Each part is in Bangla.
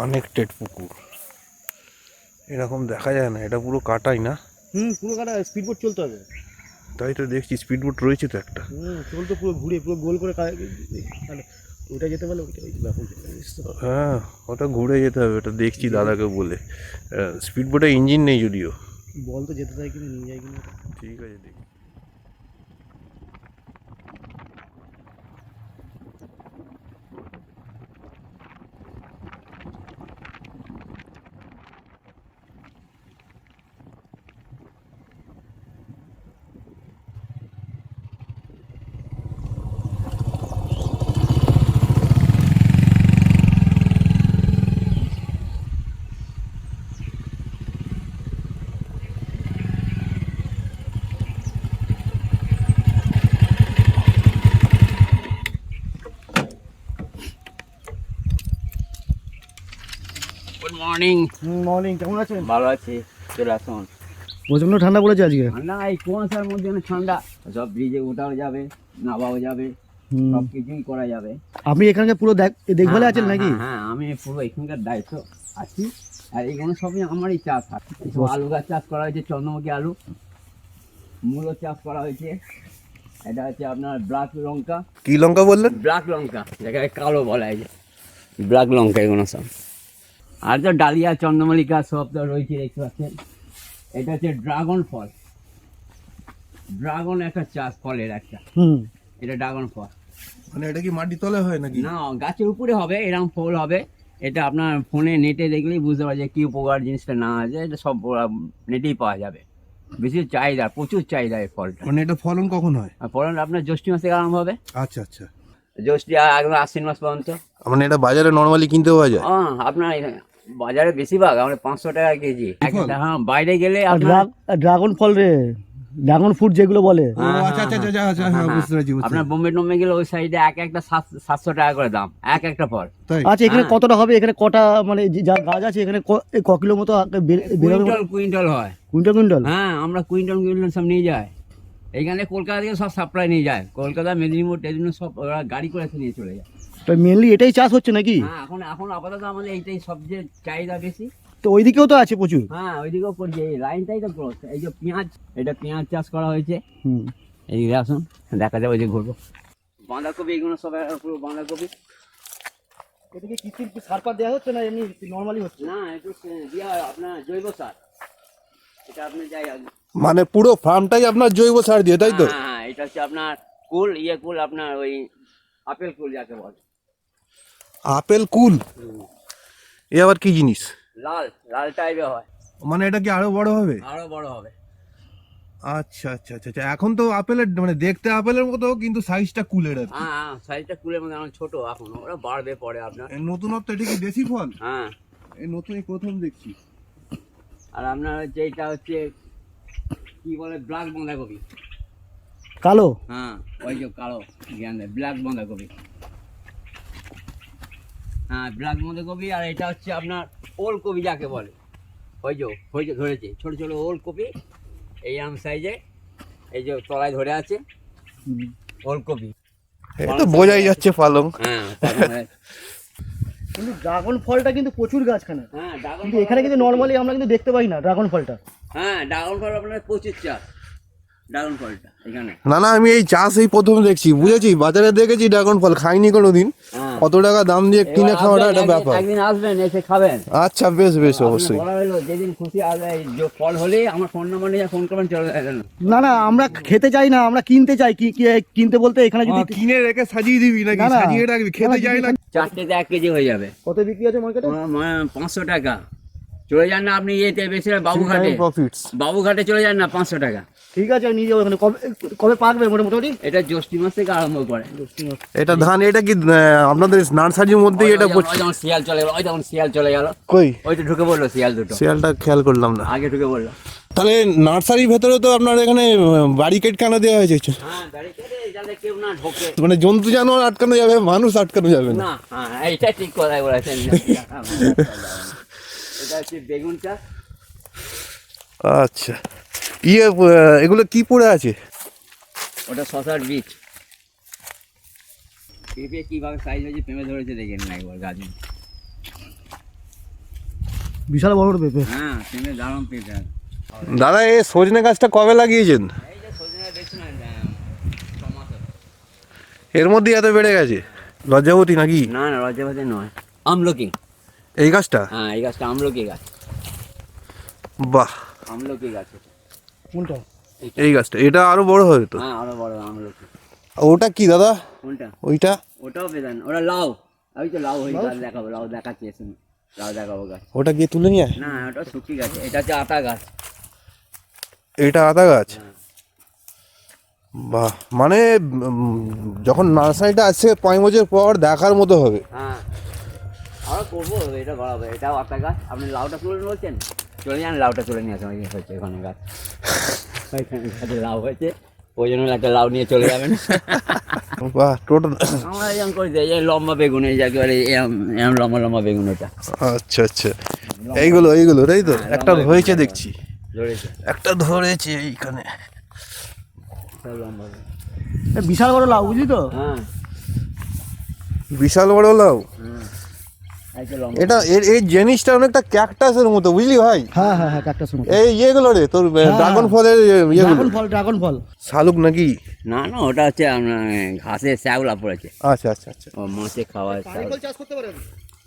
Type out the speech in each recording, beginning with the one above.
কানেক্টেড পুকুর, এরকম দেখা যায় না, এটা পুরো কাটাই না? পুরো কাটা, স্পিডবোট চলতে হবে। তাই তো দেখছি, স্পিডবোট রয়েছে তো একটা। চলতে পুরো ঘুরে পুরো গোল করে ওটা যেতে পারলে ওইটা ব্যাপক। হ্যাঁ, ওটা ঘুরে যেতে হবে, ওটা দেখছি দাদাকে বলে। স্পিডবোটে ইঞ্জিন নেই যদিও। বল তো যেতে চাই কিনা, নিয়ে যায় কিনা। ঠিক আছে, দেখি। Good morning. মর্নিং, কেমন আছেন? ভালো আছি, চলে আসুন। প্রচন্ড ঠান্ডা পড়েছে আজকে। ঠান্ডা, এই কুয়াশার মধ্যে অনেক ঠান্ডা। সব ব্রিজে ওঠাও যাবে, নামাও যাবে, সব কিছুই করা যাবে। আপনি এখানকার পুরো দেখভালে আছেন নাকি? হ্যাঁ, আমি পুরো এখানকার দায়িত্ব আছি। আর এখানে সবই আমারই চাষ আছে। আলু গাছ চাষ করা হয়েছে, চন্দ্রমুখী আলু, মূলো চাষ করা হয়েছে। এটা হচ্ছে আপনার ব্ল্যাক লঙ্কা। কি লঙ্কা বললেন? ব্ল্যাক লঙ্কা, যেটাকে কালো বলা হয়, যে ব্ল্যাক লঙ্কা এগুলো সব। আর তো ডালিয়া, চন্দ্রমল্লিকা সব তো রয়েছে, দেখতে পাচ্ছেন। এটা হচ্ছে ড্রাগন ফল, ড্রাগন একটা চাষ, ফলের একটা। এটা ড্রাগন ফল। মানে এটা কি মাটি তলে হয় নাকি? না, গাছের উপরে হবে, এরকম ফল হবে। এটা আপনার ফোনে নেটে দেখলেই বুঝতে পারছে কি উপকার জিনিসটা না আছে। এটা সব নেটেই পাওয়া যাবে। বেশি চাহিদা, প্রচুর চাহিদা এই ফলটা। মানে এটা ফলন কখন হয়? আর ফলন আপনার জ্যৈষ্ঠ মাস থেকে আরম্ভ হবে। আচ্ছা আচ্ছা। জ্যৈষ্ঠ একদম আশ্বিন মাস পর্যন্ত। মানে এটা বাজারে নর্মালি কিনতে পাওয়া যায়? আপনার বাজারে বেশিরভাগ আমরা 500 টাকা কেজি। হ্যাঁ, বাইরে গেলে ড্রাগন ফল রে, ড্রাগন ফ্রুট যেগুলো বলে। আচ্ছা আচ্ছা আচ্ছা, হ্যাঁ বুঝতে পেরেছি। আপনার বোম্বে টোম্বে গেলে ওই সাইডে একটা 700 টাকা করে দাম, একটা ফল। আচ্ছা, এখানে কতটা হবে? এখানে কটা মানে যা গাছ আছে এখানে ক কিলো মতো কুইন্টাল কুইন্টাল হয়। Quintal quintal? হ্যাঁ, আমরা কুইন্টাল কুইন্টাল সব নিয়ে যাই। এইখানে কলকাতা থেকে সব সাপ্লাই নিয়ে যায়, কলকাতা, মেদিনীপুর, টেদিনীপুর সব ওরা গাড়ি করে নিয়ে চলে যায়। তো মেনলি এটাই চাষ হচ্ছে নাকি? হ্যাঁ, এখন আপাতত আমাদের এইটাই সবচেয়ে চাহিদা বেশি। তো ওইদিকেও তো আছে প্রচুর। হ্যাঁ, ওইদিকেও করছে, এই লাইনটাই তো গ্রোথ। এই যে পেঁয়াজ, এটা পেঁয়াজ চাষ করা হয়েছে। এই আসুন দেখা যাবে, যে ঘুরবো। বাঁধাকপি, এগুলো সব পুরো বাঁধাকপি। এদিকে কৃত্রিম সার পার দেওয়া হচ্ছে না এমনি নরমালি হচ্ছে? না, একটু দেওয়া হয় আপনার জৈব সার। এটা আপনি যাই, মানে পুরো ফার্মটাই আপনার জৈব সার দিয়ে, তাই তো? হ্যাঁ, এটা হচ্ছে আপনার কুল আপনার ওই আপেল কুল যাকে বলে। আপেল কুল? এ আবার কি জিনিস? লাল লাল টাইপের হয়। মানে এটা কি আরো বড় হবে? আরো বড় হবে। আচ্ছা আচ্ছা আচ্ছা। এখন তো আপেলের মানে দেখতে আপেলের মতো, কিন্তু সাইজটা কুলের আর কি। হ্যাঁ, সাইজটা কুলের মধ্যে আমার ছোট, এখন ওরা বাড়বে পরে আপনার। নতুনত্ব, এটা কি দেশি ফল? হ্যাঁ, এই নতুনই প্রথম দেখছি। আর আপনার হচ্ছে এটা হচ্ছে কি বলে, ব্ল্যাক বাঁধাকপি। কালো? হ্যাঁ, ওই যে কালো ব্ল্যাক বাঁধাকপি। হ্যাঁ, ব্ল্যাক বাঁধাকপি। আর এটা হচ্ছে আপনার ওলকপি যাকে বলে। ওই যে ধরেছে, ছোট ছোট ওলকপি, এই আম সাইজে, এই যে তলায় ধরে আছে ওলকপি। এটা বোঝাই যাচ্ছে পালং। হ্যাঁ, কিন্তু ড্রাগন ফলটা কিন্তু প্রচুর গাছখানে। হ্যাঁ, কিন্তু এখানে কিন্তু নরমালি আমরা কিন্তু দেখতে পাই না ড্রাগন ফলটা। হ্যাঁ, ড্রাগন ফল আপনার প্রচুর চাষ, ড্রাগন ফলটা এখানে। না না, আমি এই চাষ এই প্রথম দেখছি, বুঝেছি। বাজারে দেখেছি ড্রাগন ফল, খাইনি কোনোদিন। কত টাকা দাম দিয়ে কিনে খাওয়াটা একটা ব্যাপার। একদিন আসবেন, এসে খাবেন। আচ্ছা, বেশ বেশ, অবশ্যই। বলা হলো যেদিন খুশি আসবে, ফল হলে আমার ফোন নাম্বার নিয়ে ফোন করবেন, চলে যাবেন। না না, আমরা খেতে চাই না, আমরা কিনতে চাই। কিনতে বলতে এখানে যদি কিনে রেখে সাজিয়ে দিবি নাকি? সাজিয়ে রাখবি, খেতে যাই না। 4টেতে 1 কেজি হয়ে যাবে। কত বিক্রি আছে মার্কেটে? 500 টাকা। চলে যান না আপনি ইয়েতে, বেশি বাবুঘাটে চলে যান না, 500 টাকা। ঠিক আছে, নিয়ে যাবো। ওখানে কবে পাকবে মোটামুটি? এটা জ্যৈষ্ঠ মাস থেকে আরম্ভ করে। এটা ধান, এটা কি আপনাদের নার্সারির মধ্যেই এটা? যেমন শিয়াল চলে গেল, ওই যেমন শিয়াল চলে গেল, কই ওইটা ঢুকে পড়লো শিয়াল দুটো। শিয়ালটা খেয়াল করলাম না, আগে ঢুকে পড়লো। তাহলে নার্সারির ভেতরে তো আপনার এখানে ব্যারিকেড কেন দেওয়া হয়েছে? হ্যাঁ, ব্যারিকেডে যাতে কেউ না ঢোকে। মানে জন্তু জানোয়ার আটকানো যাবে, মানুষ আটকানো যাবে না। না, হ্যাঁ, এইটা ঠিক কথাই বলেছেন। এটা হচ্ছে বেগুন চাষ। আচ্ছা, এগুলো কি পড়ে আছে? ওটা শশার বীজ। পেঁপে কিভাবে সাইজ হয়েছে, পেঁপে ধরেছে দেখেন না একবার গাছ। বিশাল বড় পেঁপে। হ্যাঁ সিমে দারুণ পেঁপে আছে। দাদা এই সজনে গাছটা কবে লাগিয়েছেন? এই যে সজনে দেখছি না 6 মাস হলো। এর মধ্যে এত বেড়ে গেছে? লজ্জাবতী নাকি না না লজ্জাপতি নয়, আমলকি। এই গাছটা? হ্যাঁ এই গাছটা আমলকি গাছ, বাহ, আমলকি গাছ এটা। কোনটা? এই গাছটা এটা আরো বড় হবে তো। হ্যাঁ আরো বড় আমলকি। ওটা কি দাদা? কোনটা? ওইটা? ওটাও বেদান, ওটা লাউ। ওই তো লাউ হয়ে গাছ দেখাবো, লাউ দেখাচ্ছি এসে, লাউ দেখাবো গাছ। ওটা গিয়ে তুলে নিয়ে আয়। না ওটা শুকি গাছ, এটা হচ্ছে আতা গাছ। এটা আদা গাছ? হ্যাঁ। বাহ, মানে যখন নার্সারিটা আসছে 5 বছর পর দেখার মতো হবে। হ্যাঁ আমরা করবো, এটা বাড়াবো। এটাও আতা গাছ। আপনি লাউটা তুলে বলছেন, চলে যান লাউটা তুলে নিয়ে আসেন। ওই হচ্ছে এখানে গাছ, ওইখানে গাছে লাউ হয়েছে, ওই জন্য একটা লাউ নিয়ে চলে যাবেন। বাহ, টোটাল। আমরা এরকম করে দিই, এই লম্বা বেগুন, এই একেবারে এরম লম্বা লম্বা বেগুন এটা। আচ্ছা আচ্ছা, এইগুলো তাই তো? হ্যাঁ, একটা লম্বা হয়েছে বেগুন। দেখছি, ধরেছে একটা ধরেছে এইখানে। সব লম্বা বেগুন। বিশাল বড় লাউ, বুঝলি তো? হ্যাঁ বিশাল বড় লাউ। হ্যাঁ এই যে লম্বা। এটা এই জিনিসটা অনেকটা ক্যাকটাসের মতো, বুঝলি ভাই? হ্যাঁ হ্যাঁ হ্যাঁ, একটা শুনো। এই ইয়েগুলো রে তোর ড্রাগন ফলের ইয়েগুলো। ড্রাগন ফল। শালুক নাকি? না না ওটা হচ্ছে আপনার ঘাসের শ্যাওলা পড়েছে, আচ্ছা আচ্ছা আচ্ছা। ও মাছে খাওয়ার শ্যাওলা। চাষ করতে পারেন?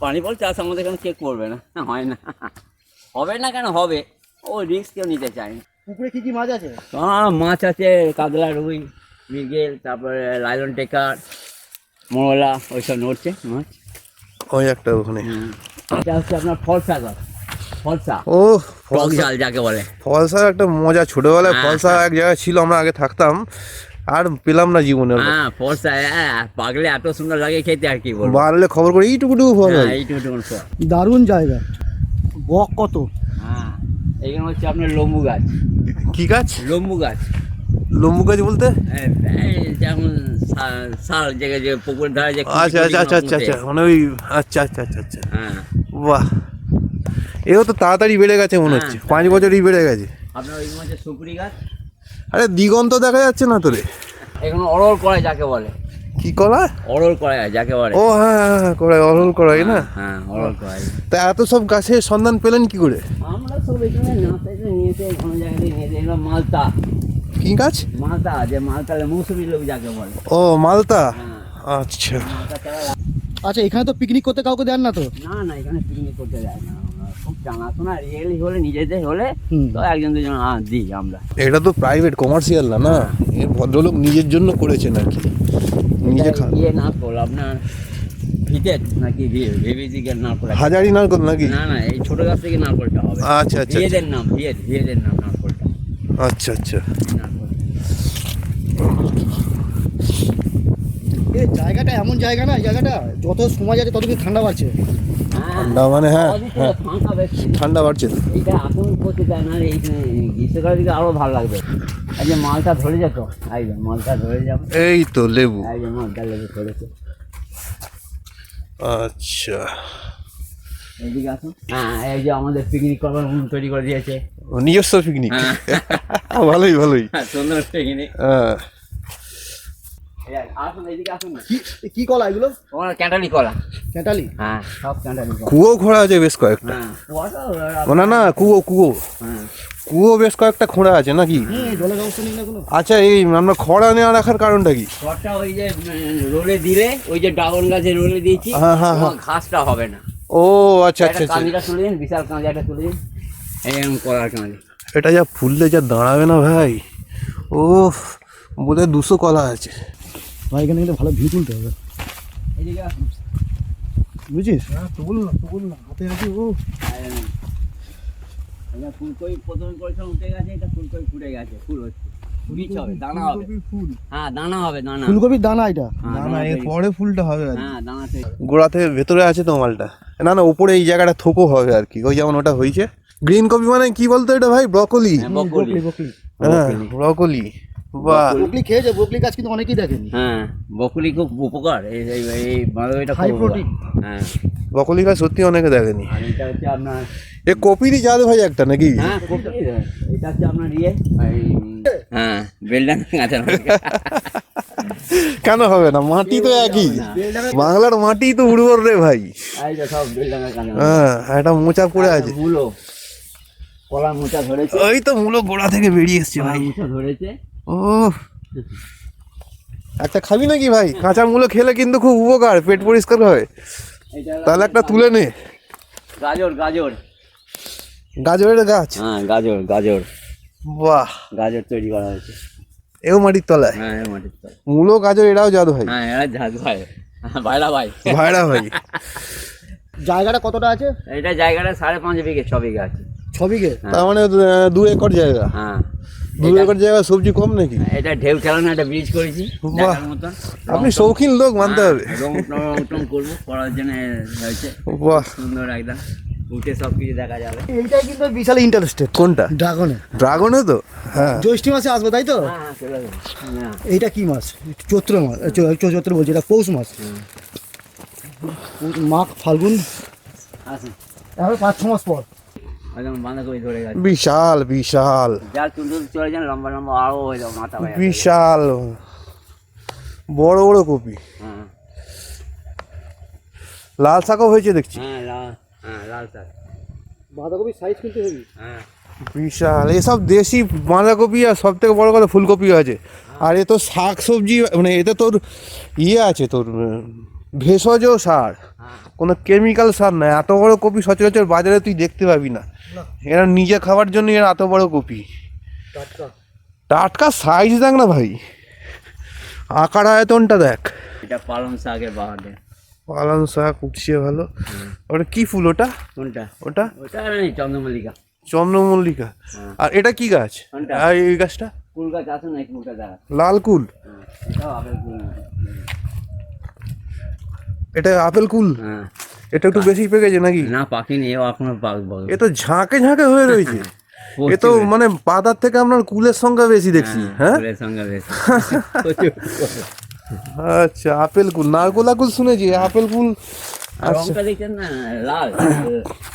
পানি ফল চাষ আমাদের এখানে কে করবে না? হয় না, হবে না কেন হবে, ও রিস্ক কেউ নিতে চায় না। পুকুরে কি কি মাছ আছে? মাছ আছে, কাতলা, রুই, মৃগেল, তারপরে লাইলন টেকার, মোরলা, ওইসব নড়ছে মাছ। ওই একটা ওখানে। এটা হচ্ছে আপনার ফলসা গাছ, ফলসা, ও টক ঝাল যাকে বলে। ফলসার একটা মজা, ছোটবেলায় হ্যাঁ, ফলসা এক জায়গায় ছিল, আমরা আগে থাকতাম, আর পেলাম না জীবনে। হ্যাঁ ফলসা, হ্যাঁ পাগলে এত সুন্দর লাগে খেতে, আর কি বলবো। বাড়লে খবর করে এইটুকুটুকু ফল হ্যাঁ হয়। এইটুকু ফল। দারুণ জায়গা। বক কত? হ্যাঁ এইখানে হচ্ছে আপনার লম্বু গাছ, কি গাছ? লম্বু গাছ। লম্বু গাছ বলতে? এই যেমন শাল জায়গায় যে পুকুর ধারে যে কুচি আচ্ছা কুচি আচ্ছা আচ্ছা আচ্ছা পুঁতে। আচ্ছা, মানে ওই আচ্ছা আচ্ছা আচ্ছা আচ্ছা, হ্যাঁ বাহ, এও তো তাড়াতাড়ি বেড়ে গেছে মনে হচ্ছে, হ্যাঁ, 5 বছরই বেড়ে গেছে। আপনার ওই হচ্ছে সুপুরি গাছ। আরে দিগন্ত দেখা যাচ্ছে না তোরে? এখানে অরল কড়াই যাকে বলে, কি কলা? অরল কড়াই যাকে বলে। ও হ্যাঁ হ্যাঁ হ্যাঁ, কড়াই, অরল কড়াই না? হ্যাঁ অরল কড়াই। তা এত সব গাছের সন্ধান পেলেন কি করে? আমরা সব এখানে নাচাইতে নিয়েছে, কোনো জায়গায় নিয়েছে। এগুলো মালতা, কি গাছ? মালতা, যে মালতালে মৌসুমি লোক যাকে বলে। ও মালতা, হ্যাঁ আচ্ছা। মালতা ছাড়া আচ্ছা, এখানে তো পিকনিক করতে কাউকে দেন না তো? না না, এখানে পিকনিক করতে যায় না। আমরা খুব জানাশোনা রিয়েলি হলে, নিজেদের হলে হুম। তো একজন দুজন দিই আমরা। এটা তো প্রাইভেট কমার্শিয়াল না, না এর ভদ্রলোক নিজের জন্য করেছেন আর কি, নিজে এটা ইয়ে নারকোল, আপনার ভিটের নাকি ভিভিজিকের নারকোল আছে। হাজারি নারকল নাকি? না না, এই ছোট গাছ থেকে নারকোলটা হবে। আচ্ছা আচ্ছা ভিয়েদের নাম, ভিয়েদের নাম নারকোলটা। আচ্ছা আচ্ছা। নারকোল। এই জায়গাটা এমন জায়গা না, এই জায়গাটা যত সময় যাচ্ছে তত কি ঠান্ডা বাড়ছে। হ্যাঁ, ঠান্ডা মানে হ্যাঁ সবই তো হ্যাঁ, ফাঁকা বেশি। ঠান্ডা বাড়ছে তো। এইটা এখন করতে চায় না, এই গ্রীষ্মকালের দিকে আরো ভালো লাগবে। এই যে মালটা ধরে যেত, এই যে মালটা ধরে যাবে, এই তো লেবু। এই যে মালটা লেগে ধরেছে। আচ্ছা, এইদিকে আসুন। হ্যাঁ এই যে আমাদের পিকনিক করবার রুম তৈরি করে দিয়েছে। ও, নিজস্ব পিকনিক। হ্যাঁ। ভালোই ভালোই। হ্যাঁ, সুন্দর পিকনিক। হ্যাঁ, আসুন এইদিকে আসুন না। কি কলা এগুলো? তোমার ক্যাটালি কলা। ক্যাটালি? হ্যাঁ সব ক্যাটালি কলা। কুয়ো খোঁড়া আছে বেশ কয়েকটা। হ্যাঁ কুয়াটা না না, কুয়ো হ্যাঁ কুয়ো বেশ কয়েকটা খোঁড়া আছে নাকি? জলের ব্যবস্থা নেই না কোনো? আচ্ছা, এই আমরা খড়া নেওয়া রাখার কারণটা কি? খড়টা ওই যে রোলে দিলে, ওই যে ড্রাগন গাছে রোলে দিয়েছি, হ্যাঁ, হ্যাঁ, হ্যাঁ। তোমার ঘাসটা হবে না। ও আচ্ছা আচ্ছা একটা আচ্ছা, কাঁদিটা তুলে দিন, বিশাল কাঁদিটা তুলে দিন, এইরকম কলার কাঁদি। এটা যা ফুললে যা দাঁড়াবে না ভাই, ও বলে 200 কলা আছে। ভাই এখানে কিন্তু ভালো ভিউ তুলতে হবে, এইদিকে আসুন। বুঝছিস? হ্যাঁ, তুল না হাতে আছে। ও এটা ফুলকপি প্রথমে করেছিলাম, উঠে গেছে। এটা ফুলকপি ফুটে গেছে, ফুল হচ্ছে, বীজ হবে, দানা হবে। ফুল, হ্যাঁ দানা হবে, দানা। ফুলকপির দানা এটা। হ্যাঁ, না দানা না, এর তৈরি। পরে ফুলটা হবে আর কি। হ্যাঁ দানা তৈরি। গোড়াতে ভেতরে আছে তো মালটা। না না, উপরে এই জায়গাটা থোকো হবে আর কি, ওই যেমন ওটা হয়েছে। গ্রিন কপি মানে কি বলতো এটা ভাই? ব্রকলি। হ্যাঁ, বকলি। বকলি। হ্যাঁ, ব্রকলি। বাহ, বকলি খেয়েছে? বকলি গাছ কিন্তু অনেকেই দেখেনি। হ্যাঁ বকলি খুব উপকার, এই বাঁধাকপিটা High খুব protein। উপকার। হ্যাঁ ব্রকলি গাছ সত্যি অনেকে দেখেনি। আর এটা হচ্ছে আপনার, এ কপিরই জাত ভাই একটা নাকি? হ্যাঁ কপি। এটা হচ্ছে আপনার ইয়ে, হ্যাঁ বেলডাং গাছের। কেন হবে না, মাটি তো একই, বাংলার মাটি তো উর্বর রে ভাই। এই যে সব বেলডাঙার কানে হ্যাঁ, একটা মোচা পড়ে আছে, মূলো, কলা মোচা ধরেছে, ওই তো মূলো গোড়া থেকে বেরিয়ে এসছে কলা ভাই। মোচা ধরেছে। ও, একটা খাবি নাকি ভাই? কাঁচা মূলো খেলে কিন্তু খুব উপকার, পেট পরিষ্কার হয়। এটা হলো তাহলে একটা তুলে নে। গাজর, গাজর, গাজরের গাছ, হ্যাঁ গাজর, গাজর, বাহ, গাজর তৈরি করা হয়েছে। এও মাটির তলায়। হ্যাঁ মাটির তলায়। মূলো গাজর এরাও জাদু ভাই, হ্যাঁ এরা ঝাঁক ভাই, ভাইরা ভাই। ভাইরা ভাই। জায়গাটা কতটা আছে? এটা জায়গাটা 5.5 বিঘে, 6 বিঘে আছে। 6 বিঘে? তার মানে 2 একর জায়গা। হ্যাঁ 2 একর জায়গা সবজি কম নাকি? এটা ঢেউ খেলানো একটা ব্রিজ করেছি বাহ। দেখার মতন। আপনি শৌখিন লোক মানতে হবে। রং টং করবো, করার জন্য হয়েছে বাহ, সুন্দর একদম, উঠে সব কিছু দেখা যাবে। এইটাই কিন্তু বিশাল ইন্টারেস্টেড কোনটা? ড্রাগনে। ড্রাগনে তো, হ্যাঁ। জ্যৈষ্ঠ মাসে আসবে তাই তো? হ্যাঁ চলে যাবে। হ্যাঁ এইটা কি মাস? চৈত্র মাস, চৈত্র বলছি, এটা পৌষ মাস। মাঘ ফাল্গুন, আসুন, এখন 5-6 মাস পর। একদম বাঁধাকপি ধরে গেছে। বিশাল বিশাল যা চুল চলে যান লম্বা লম্বা আরও হয়ে যাবে, মাথা হয়ে যাবে। বিশাল বড় বড় কপি। হ্যাঁ লাল শাকও হয়েছে দেখছি। হ্যাঁ লাল শাক। বাঁধাকপির সাইজ কিন্তু হেভি। হ্যাঁ বিশাল, এসব দেশি বাঁধাকপি, আর সব থেকে বড় কথা ফুলকপি আছে। আর এ তো শাক সবজি, মানে এতে তোর ইয়ে আছে, তোর ভেষজ সার, কোনো কেমিক্যাল সার নাই। এত বড় কপি সচরাচর বাজারে তুই দেখতে পাবি না। এরা নিজে খাওয়ার জন্য এরা এত বড় কপি। টাটকা। টাটকা সাইজ দেখ না ভাই, আকার আয়তনটা দেখ। এটা পালং শাকের বাগানে। পালং শাক উঠছে ভালো। ওটা কি ফুল ওটা? কোনটা? ওটা ওটা নেই, চন্দ্রমল্লিকা। চন্দ্রমল্লিকা। আর এটা কি গাছ? কোনটা? আর এই গাছটা কুল গাছ আছে না, কুলটা দেখা। লাল কুল। এটাও আপেল কুল। এটা আপেল কুল। হ্যাঁ এটা একটু বেশি পেকেছে নাকি? না পাখিনি, এও এখনো পাকবো। এ তো ঝাঁকে ঝাঁকে হয়ে রয়েছে। এ তো মানে পাতার থেকে আপনার কুলের সংখ্যা বেশি দেখছি। হ্যাঁ, ফুলের সঙ্গে বেশ। আচ্ছা, আপেল কুল। নারকোলা কুল শুনেছি, আপেল কুল। আচ্ছা, রংটা দেখছেন না, লাল।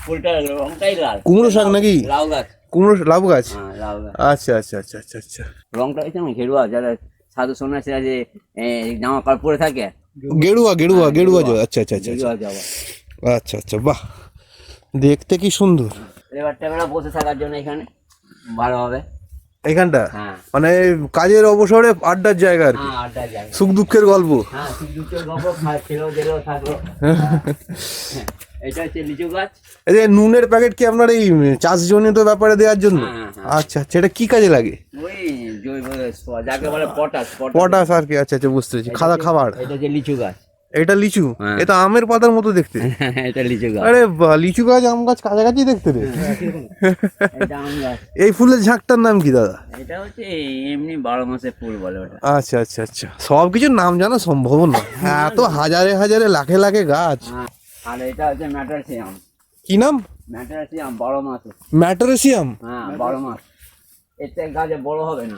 ফুলটা রংটাই লাল। কুমড়ো শাক নাকি? লাউ গাছ। কুমড়ো লাউ গাছ। হ্যাঁ লাউ গাছ। আচ্ছা আচ্ছা আচ্ছা আচ্ছা আচ্ছা। রংটা দেখছেন না, ঘেরুয়া, যারা সাধু সন্ন্যাসীরা যে জামা কাপড় পরে থাকে, গেরুয়া গেরুয়া গেরুয়া যে, আচ্ছা আচ্ছা আচ্ছা ঘেরুয়া জামা। আচ্ছা আচ্ছা, বাহ, দেখতে কি সুন্দর। এবার টেবিলে বসে থাকার জন্য এখানে ভালো হবে। এখানটা হ্যাঁ মানে কাজের অবসরে আড্ডার জায়গা আর কি, হ্যাঁ আড্ডা যায়। সুখ দুঃখের গল্প। হ্যাঁ দুটো গল্প খেলেও দিলেও থাকলো। এটা হচ্ছে লিচু গাছ। এই যে নুনের প্যাকেট কি আপনার এই চাষজনিত ব্যাপারে দেওয়ার জন্য? হ্যাঁ, হ্যাঁ। আচ্ছা আচ্ছা, এটা কি কাজে লাগে? ওই জৈব যাকে বলে পটাশ। পটাশ আর কি? আচ্ছা আচ্ছা, বুঝতে পেরেছি, খাওয়া খাবার। এটা হচ্ছে লিচু গাছ। এটা লিচু? হ্যাঁ। এটা আমের পাতার মতো দেখতে। এটা লিচু গাছ। আরে বাহ, লিচু গাছ আম গাছ কাছাকাছি দেখতে রে। এটা আম গাছ। এই ফুলের ঝাঁকটার নাম কি দাদা? এটা হচ্ছে এমনি 12 মাসের ফুল বলে ওটা। আচ্ছা আচ্ছা আচ্ছা, সব কিছুর নাম জানা সম্ভব না, এত হাজারে হাজারে লাখে লাখে গাছ। হ্যাঁ, আর এটা হচ্ছে ম্যাটারসিয়াম। কি নাম? ম্যাটারসিয়াম 12 মাসে। ম্যাটারেসিয়াম। হ্যাঁ 12 মাস। এর থেকে গাছে বড় হবে না।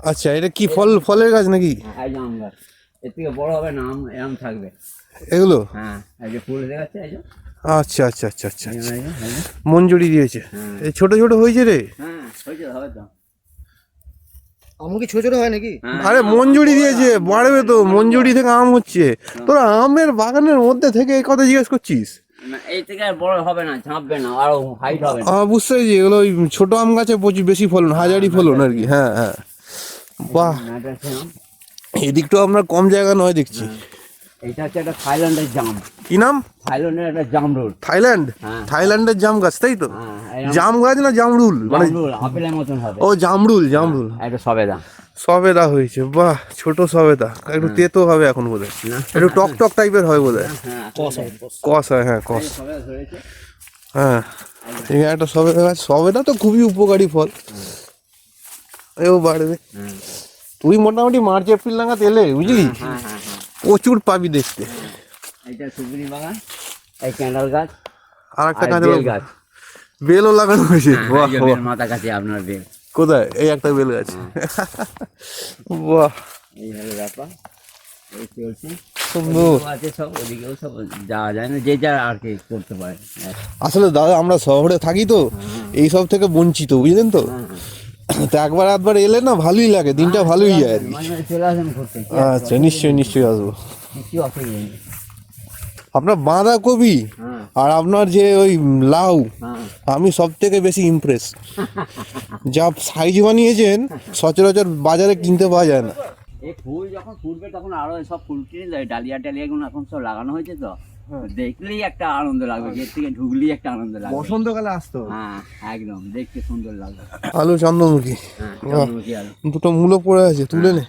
আচ্ছা, এটা কি ফলের গাছ নাকি? হ্যাঁ এই যে আম গাছ, এর থেকে বড় হবে না, আম এরম থাকবে। এগুলো? হ্যাঁ এই যে ফুল দেখাচ্ছে, এই যে আচ্ছা আচ্ছা আচ্ছা আচ্ছা এই আচ্ছা, যে, এই যে। মঞ্জুরি দিয়েছে। হ্যাঁ। এই ছোট ছোট হয়েছে রে। হ্যাঁ হয়েছে, হবে তো। আমার কি ছোট ছোট হয় নাকি? হ্যাঁ, আরে মঞ্জুরি দিয়েছে, বাড়বে তো, মঞ্জুরি থেকে আম হচ্ছে। তোরা আমের বাগানের মধ্যে থেকে এই কথা জিজ্ঞেস করছিস? না, এই থেকে আর বড় হবে না, ঝাঁপবে না, আরো হাইট হবে না। বুঝতে পেরেছি, এগুলো ওই ছোট আম গাছে প্রচুর বেশি ফলন, হাজারি ফলন আর কি। হ্যাঁ হ্যাঁ, বাহ, ম্যাটারসিয়াম। এদিকটাও আপনার কম জায়গা নয় দেখছি। এটা হচ্ছে একটা থাইল্যান্ডের জাম। কি নাম? থাইল্যান্ডের একটা জামরুল। থাইল্যান্ড? হ্যাঁ। থাইল্যান্ডের জাম গাছ তাই তো? হ্যাঁ জাম গাছ না জামরুল? মানে জামরুল আপেলের মতন হবে। ও জামরুল, জামরুল। এটা সবেদা। সবেদা হয়েছে, বাহ, ছোট সবেদা, একটু তেতো হবে এখন বোধ হয়, একটু টক টক টাইপের হয় বোধ হয়। হ্যাঁ কস হয়, কস। কস হয়, হ্যাঁ কস। সবেদা ধরেছে। হ্যাঁ, এখানে একটা সবেদা গাছ। সবেদা তো খুবই উপকারী ফল, এও বাড়বে। হ্যাঁ তুই মোটামুটি মার্চ এপ্রিল নাগাদ এলে বুঝলি, হ্যাঁ হ্যাঁ হ্যাঁ। প্রচুর পাবি দেখতে। এটা সুপুরি বাগান, এই ক্যান্ডাল গাছ, আর একটা আর কাজ বেল গাছ। বেলও লাগানো হয়েছে। হ্যাঁ, বাহ এই যে বাহ, বেল মাথা কাছে আপনার বেল। কোথায়? এই একটা বেল গাছ। বাহ, এই হলো ব্যাপার, এই চলছে। সুন্দর। ওদিকেও আছে সব, ওদিকেও সব যাওয়া যায় না, যে যার আর কি করতে পারে। আসলে দাদা আমরা শহরে থাকি তো, এই সব থেকে বঞ্চিত, বুঝলেন তো। তো একবার একবার এলে না ভালোই লাগে, দিনটা ভালোই যায় আর কি। মাঝে মাঝে চলে আসেন ঘুরতে, আচ্ছা, নিশ্চয়ই নিশ্চয়ই আসবো। কিছু অসুবিধা নেই। আপনার বাঁধাকপি হ্যাঁ আর আপনার যে ওই লাউ, হ্যাঁ আমি সব থেকে বেশি ইমপ্রেস। যা সাইজ বানিয়েছেন সচরাচর বাজারে কিনতে পাওয়া যায় না। এই ফুল যখন ফুটবে তখন আরো সব ফুল কিনে যায়, ডালিয়া টালিয়াগুলো এখন সব লাগানো হয়েছে তো, দেখলেই একটা আনন্দ লাগবে, গেট থেকে ঢুকলেই একটা আনন্দ লাগবে। বসন্তকালে আসতে হবে। হ্যাঁ একদম দেখতে সুন্দর লাগবে। আলু চন্দ্রমুখী, হ্যাঁ চন্দ্রমুখী আলু। দুটো মূলো পড়ে আছে, তুলে নে,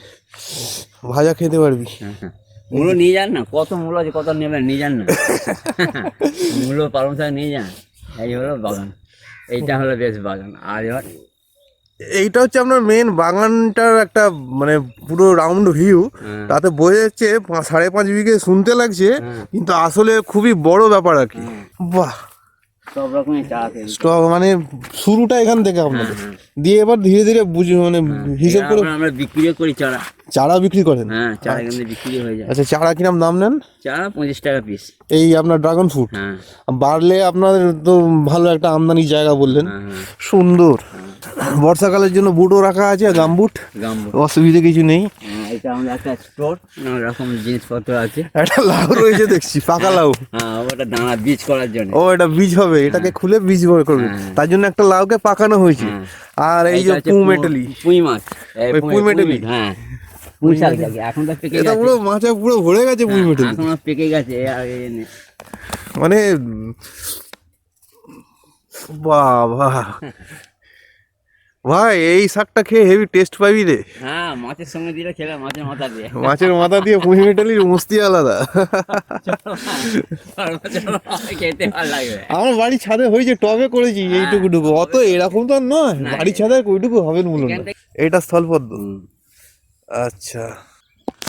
ভাজা খেতে পারবি। মূলো নিয়ে যান না, কত মূলো আছে, কত নেবেন নিয়ে যান না। মূলো পালং শাক নিয়ে যান। এই হলো বাগান, এইটা হলো বেশ বাগান। আর এবার এইটা হচ্ছে আপনার মেন বাগানটার একটা মানে পুরো রাউন্ড ভিউ। হ্যাঁ। তাতে বোঝা যাচ্ছে 5.5 বিঘে শুনতে লাগছে, হ্যাঁ। কিন্তু আসলে খুবই বড় ব্যাপার আর কি। বাহ, সব রকমের চারা তৈরি। স্টক মানে শুরুটা এখান থেকে আপনাদের, হ্যাঁ। দিয়ে এবার ধীরে ধীরে বুঝে মানে হিসেব করে আমরা বিক্রিও করি চারা। চারা বিক্রি করেন। হ্যাঁ চারা কিন্তু বিক্রি হয়ে যায়। আচ্ছা, চারা কিরম দাম নেন? চারা 25 টাকা পিস। এই আপনার ড্রাগন ফ্রুট হ্যাঁ বাড়লে আপনাদের তো ভালো একটা আমদানির জায়গা বললেন, হ্যাঁ হ্যাঁ সুন্দর। বর্ষাকালের জন্য বুটও রাখা আছে, গামবুট, গাম্বো। অসুবিধা কিছু নেই। এটা আমাদের একটা স্টোর, নানা রকম জিনিসপত্র আছে। একটা লাউ রয়েছে দেখছি, পাকা লাউ। হ্যাঁ ওটা দানা বীজ করার জন্য। ও, এটা বীজ হবে, এটাকে খুলে বীজ বার করবে, হ্যাঁ। তার জন্য একটা লাউকে পাকানো হয়েছে। হ্যাঁ। আর এই যে এইটা হচ্ছে পুঁমেটালি, পুঁই মাছ। এই ওই পুঁই মেটালি? হ্যাঁ পুঁই শাক থাকে, এখন তো পেকে এটা গেছে। পুরো মাচা পুরো ভরে গেছে পুঁমেটালি, এখন আর পেকে গেছে আর মানে বাবা ভাই, এই শাকটা খেয়ে হেভি টেস্ট পাবি রে। হ্যাঁ মাছের সঙ্গে দিলে খেলে, মাছের মাথা দিয়ে। মাছের মাথা দিয়ে পুঁই মেটালির মস্তি আলাদা। চলো, খেতে ভালো লাগবে। আমার বাড়ির ছাদে হয়েছে, টবে করেছি এইটুকুটুকু, অত এরকম তো আর নয়, না, বাড়ির ছাদে ওইটুকু হবে মূল্য না। এখান থেকে- এটা স্থলপদ্ম। আচ্ছা,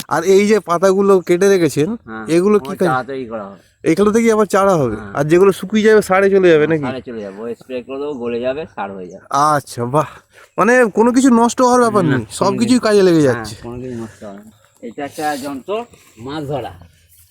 আর এই যে পাতাগুলো কেটে রেখেছেন, হ্যাঁ, এগুলো কি আমার কাজ? চারা তৈরি করা হবে। এগুলো থেকে আবার চারা হবে, হ্যাঁ। আর যেগুলো শুকিয়ে যাবে সারে চলে যাবে নাকি? সারে চলে যাবে, স্প্রে করে দেবো, গলে যাবে, সার হয়ে যাবে। আচ্ছা, বাহ, মানে কোনো কিছু নষ্ট হওয়ার ব্যাপার নেই, সব কিছুই কাজে লেগে যাচ্ছে। হ্যাঁ, কোনো কিছু নষ্ট হবে না। এটা একটা যন্ত্র, মাছ ধরা।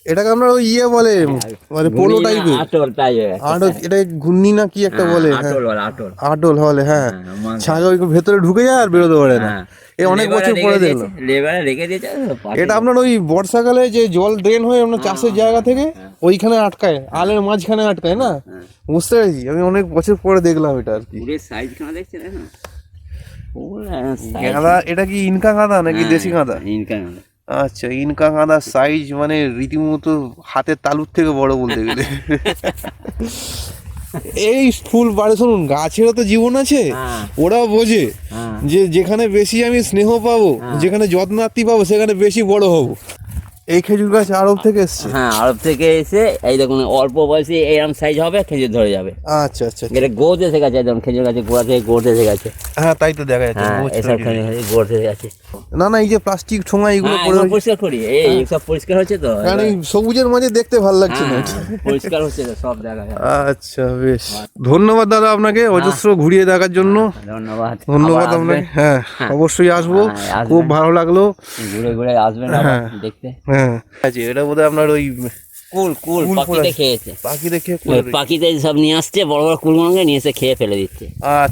এটাকে আমরা ওই ইয়ে বলে, মানে পোলো টাইপের, আটল টাইপের। আর এটা ঘূর্ণি না কি একটা বলে, হ্যাঁ, আটল বলে, আটল। আটল বলে, হ্যাঁ। হ্যাঁ, মাছ ছাগল ওই ভেতরে ঢুকে যায় আর বেরোতে পারে না। হ্যাঁ। এই অনেক লেবারে বছর রেখে পরে দিয়েছে, দেখলাম। লেবারে রেখে দিয়েছে। এটা আপনার ওই বর্ষাকালে যে জল ড্রেন হয়ে আপনার চাষের জায়গা থেকে ওইখানে আটকায়, আলের মাঝখানে আটকায় না, হ্যাঁ। বুঝতে পেরেছি। আমি অনেক বছর পরে দেখলাম এটা আর কি। পুরের সাইজ খানা দেখছেন এখন? গাঁদা, এটা কি ইনকা গাঁদা নাকি দেশি গাঁদা? ইনকাম। আচ্ছা, ইনকা গাঁদার সাইজ মানে রীতিমতো হাতের তালুর থেকে বড় বলতে গেলে। এই ফুল বাড়ে, শুনুন, গাছেরও তো জীবন আছে, হ্যাঁ। ওরাও বোঝে হ্যাঁ। যে যেখানে বেশি আমি স্নেহ পাবো, যেখানে যত্নার্থী পাবো, সেখানে বেশি বড় হব। এই খেজুর গাছ আরব থেকে এসছে? হ্যাঁ আরব থেকে এসে এই দেখুন অল্প বয়সে এরকম সাইজ হবে, খেজুর ধরে যাবে। আচ্ছা আচ্ছা, এটা গোদ এসে গেছে, একদম খেজুর গাছে গোড়া থেকে গোড় এসে গেছে। হ্যাঁ তাই তো দেখা যাচ্ছে, হ্যাঁ গোছ এসব তৈরি হয়েছে। খেজুর গোড় এসে গেছে। না না, এই যে প্লাস্টিক ঠোঙা এগুলো হ্যাঁ, পড়ে এগুলো রয়েছে। পরিষ্কার করি, এই সব পরিষ্কার হচ্ছে তো। কারণ এই সবুজের মাঝে দেখতে ভালো লাগছে না। হ্যাঁ, পরিষ্কার হচ্ছে তো, সব দেখা যায়। আচ্ছা, বেশ, ধন্যবাদ দাদা আপনাকে অজস্র ঘুরিয়ে দেখার জন্য। ধন্যবাদ। ধন্যবাদ আবার আপনাকে, আসবেন। হ্যাঁ অবশ্যই আসবো, হ্যাঁ, আসবেন। খুব ভালো লাগলো। ঘুরে ঘুরে আসবেন আবার দেখতে। হ্যাঁ, আচ্ছা, এটা বোধহয় আপনার ওই কুল কুল কুল পাখিতে পড়ে- খেয়েছে। পাখি দেখে ওই পাখিতে সব নিয়ে আসছে, বড় বড় কুলগুলোকে নিয়ে এসে খেয়ে ফেলে দিচ্ছে। আচ্ছা।